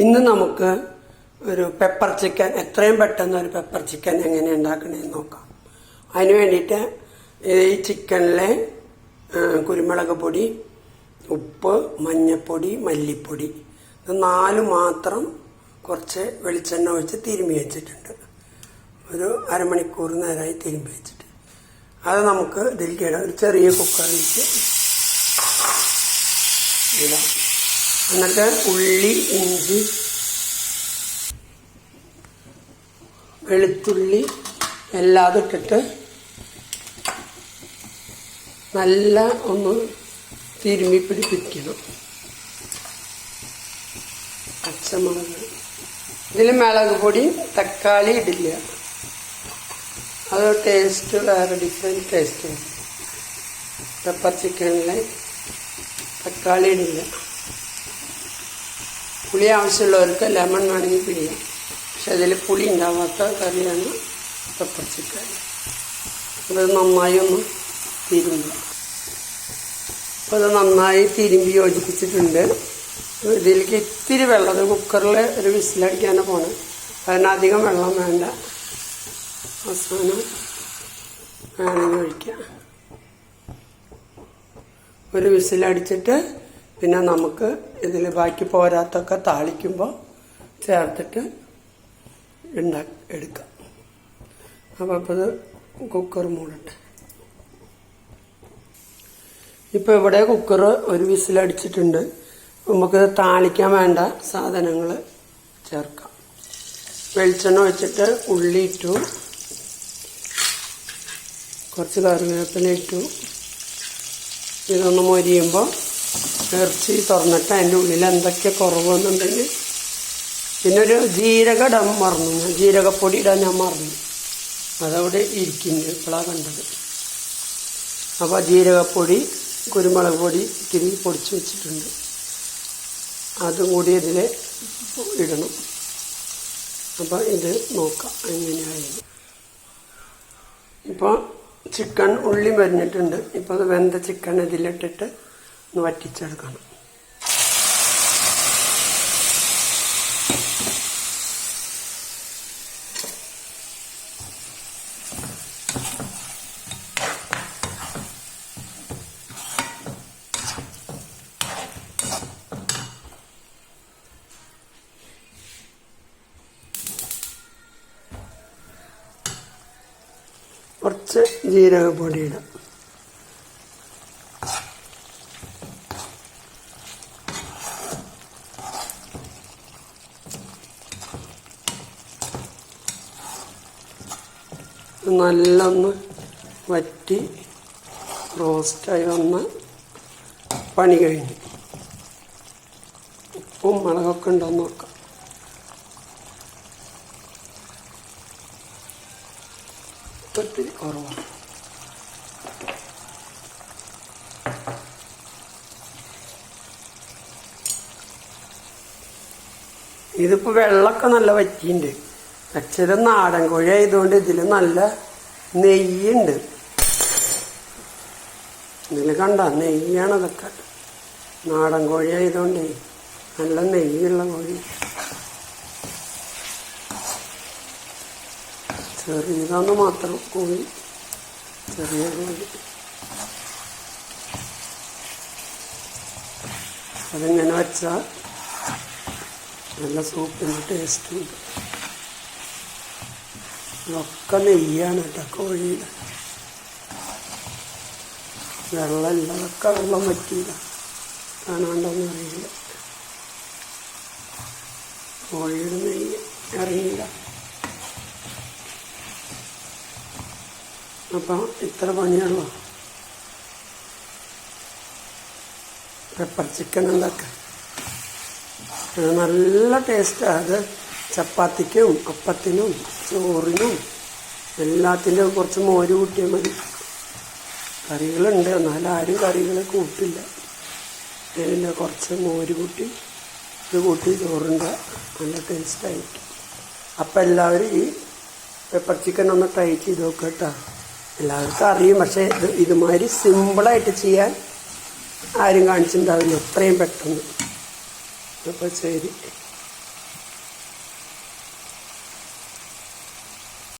ഇന്ന് നമുക്ക് ഒരു പെപ്പർ ചിക്കൻ എത്രയും പെട്ടെന്ന് ഒരു പെപ്പർ ചിക്കൻ എങ്ങനെ ഉണ്ടാക്കണമെന്ന് നോക്കാം. അതിന് വേണ്ടിയിട്ട് ഈ ചിക്കനിലെ കുരുമുളക് പൊടി, ഉപ്പ്, മഞ്ഞൾപ്പൊടി, മല്ലിപ്പൊടി ഇത് 4 മാത്രം കുറച്ച് വെളിച്ചെണ്ണ ഒഴിച്ച് തിരുമ്മി വെച്ചിട്ടുണ്ട്. ഒരു അരമണിക്കൂർ നേരമായി തിരുമ്മി വെച്ചിട്ട് അത് നമുക്ക് ഇതിലേക്ക് ഇടാം. ഒരു ചെറിയ കുക്കറിലേക്ക് ഇടാം. എന്നിട്ട് ഉള്ളി, ഇഞ്ചി, വെളുത്തുള്ളി എല്ലാം ഇട്ടിട്ട് നല്ല ഒന്ന് തിരുമ്മി പിടിപ്പിക്കണം. പച്ചമുളക്, ഇതിൽ മുളക് പൊടി, തക്കാളി ഇടില്ല. അത് ടേസ്റ്റ് വേറെ ഡിഫറെൻറ്റ് ടേസ്റ്റ്. പെപ്പർ ചിക്കനിൽ തക്കാളി ഇടില്ല. പുളി ആവശ്യമുള്ളവർക്ക് ലെമൺ വേണമെങ്കിൽ പിടിയാം. പക്ഷെ അതിൽ പുളി ഉണ്ടാവാത്ത കറിയാണ് പെപ്പർ ചിക്കൻ. അത് നന്നായി ഒന്ന് തിരുമ്പി. അപ്പോൾ അത് നന്നായി തിരുമ്പി യോജിപ്പിച്ചിട്ടുണ്ട്. ഇതിലേക്ക് ഇത്തിരി വെള്ളം, കുക്കറിൽ ഒരു വിസിലടിക്കാനാണ് പോണത്. അതിനധികം വെള്ളം വേണ്ട. അവസാനം വേണമെങ്കിൽ ഒഴിക്കാം. ഒരു വിസിലടിച്ചിട്ട് പിന്നെ നമുക്ക് ഇതിൽ ബാക്കി പോരാത്തൊക്കെ താളിക്കുമ്പോൾ ചേർത്തിട്ട് എടുക്കാം. അപ്പോൾ ഇത് കുക്കർ മൂടട്ടെ. ഇപ്പോൾ ഇവിടെ കുക്കർ ഒരു വിസിലടിച്ചിട്ടുണ്ട്. നമുക്ക് താളിക്കാൻ വേണ്ട സാധനങ്ങൾ ചേർക്കാം. വെളിച്ചെണ്ണ ഒഴിച്ചിട്ട് ഉള്ളി ഇട്ടു, കുറച്ച് കറിവേപ്പില ഇട്ടു. ഇതൊന്ന് മൊരിയുമ്പോൾ ഇറച്ചി തുറന്നിട്ട് അതിൻ്റെ ഉള്ളിൽ എന്തൊക്കെ കുറവെന്നുണ്ടെങ്കിൽ പിന്നെ ഒരു ജീരകം ഇടാൻ മറന്നു. ഞാൻ ജീരകപ്പൊടി ഇടാൻ മറന്നു. അതവിടെ ഇരിക്കുന്നുണ്ട്, ഇപ്പോഴാണ് കണ്ടത്. അപ്പോൾ ജീരകപ്പൊടി, കുരുമുളക് പൊടി ഇത്തിരി പൊടിച്ച് വെച്ചിട്ടുണ്ട്. അതും കൂടി ഇതിൽ ഇടണം. അപ്പോൾ ഇത് നോക്കാം എങ്ങനെയായിരുന്നു. ഇപ്പോൾ ചിക്കൻ ഉള്ളി മരിഞ്ഞിട്ടുണ്ട്. ഇപ്പോൾ അത് വെന്ത ചിക്കൻ ഇതിലിട്ടിട്ട് ഒന്ന് വറ്റിച്ചെടുക്കണം. കുറച്ച് ജീരകപ്പൊടി ഇടാം. നല്ലൊന്ന് വറ്റി റോസ്റ്റായി വന്ന പണി കഴിഞ്ഞു. ഉപ്പും മുളകൊക്കെ ഉണ്ടോയെന്ന് നോക്കാം. ഒത്തിരി കുറവാണ്. ഇതിപ്പോൾ വെള്ളമൊക്കെ നല്ല വറ്റിയുണ്ട്. വെച്ചത് നാടൻ കോഴി ആയതുകൊണ്ട് ഇതിൽ നല്ല നെയ്യുണ്ട്. ഇതിൽ കണ്ട നെയ്യാണ്. അതൊക്കെ നാടൻ കോഴി ആയതുകൊണ്ടേ നല്ല നെയ്യുള്ള കോഴി. ചെറിയതാന്ന് മാത്രം കോഴി, ചെറിയ കോഴി. അതിങ്ങനെ വെച്ചാൽ നല്ല സൂപ്പിന് ടേസ്റ്റ് ഉണ്ട്. ഇതൊക്കെ നെയ്യാണ് കേട്ടോ കോഴിയുടെ. വെള്ളമില്ല, അതൊക്കെ വെള്ളം പറ്റിയില്ല. കാണാണ്ടോന്നും അറിയില്ല. കോഴിയുടെ നെയ്യ് അറിയില്ല. അപ്പം ഇത്ര പണിയുള്ളൂ പെപ്പർ ചിക്കൻ ഉണ്ടാക്കാൻ. നല്ല ടേസ്റ്റാണ്. അത് ചപ്പാത്തിക്കും അപ്പത്തിനും ചോറിനും എല്ലാത്തിനും കുറച്ച് മോര് കൂട്ടിയാൽ മതി. കറികളുണ്ട്, എന്നാലും ആരും കറികൾ കൂട്ടില്ല. ഇതിൻ്റെ കുറച്ച് മോര് കൂട്ടി ഇത് കൂട്ടി ചോറുണ്ട്, നല്ല ടേസ്റ്റായിരിക്കും. അപ്പം എല്ലാവരും ഈ പെപ്പർ ചിക്കൻ ഒന്ന് ട്രൈ ചെയ്ത് നോക്കുക കേട്ടോ. എല്ലാവർക്കും അറിയും, പക്ഷേ ഇതുമാതിരി സിമ്പിളായിട്ട് ചെയ്യാൻ ആരും കാണിച്ചിട്ടുണ്ടാവില്ല എത്രയും പെട്ടെന്ന്. അപ്പോൾ ശരി.